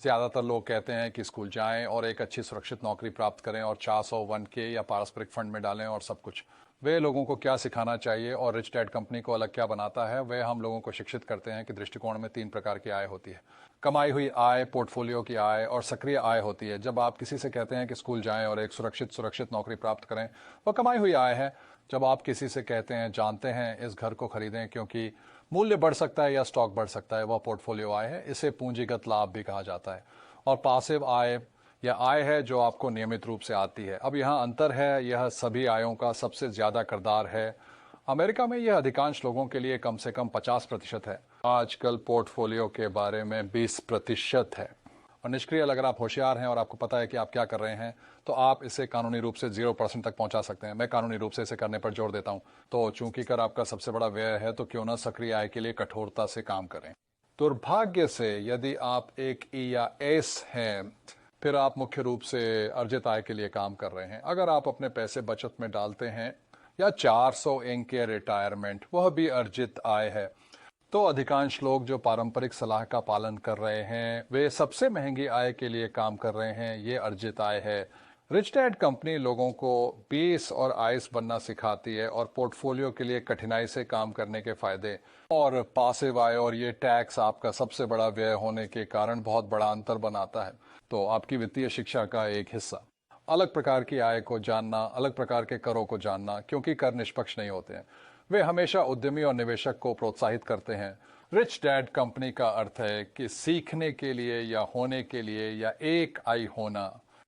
ज़्यादातर लोग कहते हैं कि स्कूल जाएं और एक अच्छी सुरक्षित नौकरी प्राप्त करें और 401k या पारस्परिक फंड में डालें और सब कुछ। वे लोगों को क्या सिखाना चाहिए और रिच डैड कंपनी को अलग क्या बनाता है, वे हम लोगों को शिक्षित करते हैं कि दृष्टिकोण में 3 प्रकार की आय होती है। कमाई हुई आय, पोर्टफोलियो की आय और सक्रिय आय होती है। जब आप किसी से कहते हैं कि स्कूल जाएं और एक सुरक्षित नौकरी प्राप्त करें, वह कमाई हुई आय है। जब आप किसी से कहते हैं, जानते हैं इस घर को खरीदें क्योंकि मूल्य बढ़ सकता है या स्टॉक बढ़ सकता है, वह पोर्टफोलियो आय है। इसे पूंजीगत लाभ भी कहा जाता है। और पासिव आय या आय है जो आपको नियमित रूप से आती है। अब यहाँ अंतर है, यह सभी आयों का सबसे ज्यादा किरदार है। अमेरिका में यह अधिकांश लोगों के लिए कम से कम 50% है। आजकल पोर्टफोलियो के बारे में 20% है। और निष्क्रिय, अगर आप होशियार हैं और आपको पता है कि आप क्या कर रहे हैं, तो आप इसे कानूनी रूप से 0% तक पहुंचा सकते हैं। मैं कानूनी रूप से इसे करने पर जोर देता हूं। तो चूंकि कर आपका सबसे बड़ा व्यय है, तो क्यों ना सक्रिय आय के लिए कठोरता से काम करें। दुर्भाग्य से यदि आप एक ई या एस हैं, फिर आप मुख्य रूप से अर्जित आय के लिए काम कर रहे हैं। अगर आप अपने पैसे बचत में डालते हैं या 400 अंक के रिटायरमेंट, वह भी अर्जित आय है। तो अधिकांश लोग जो पारंपरिक सलाह का पालन कर रहे हैं, वे सबसे महंगी आय के लिए काम कर रहे हैं। ये अर्जित आय है। रिच डैड कंपनी लोगों को बेस और आइस बनना सिखाती है और पोर्टफोलियो के लिए कठिनाई से काम करने के फायदे और पासिव आय और ये टैक्स आपका सबसे बड़ा व्यय होने के कारण बहुत बड़ा अंतर बनाता है। तो आपकी वित्तीय शिक्षा का एक हिस्सा अलग प्रकार की आय को जानना, अलग प्रकार के करों को जानना, क्योंकि कर निष्पक्ष नहीं होते हैं। वे हमेशा उद्यमी और निवेशक को प्रोत्साहित करते हैं। रिच डैड कंपनी का अर्थ है कि सीखने के लिए या होने के लिए या एक आय होना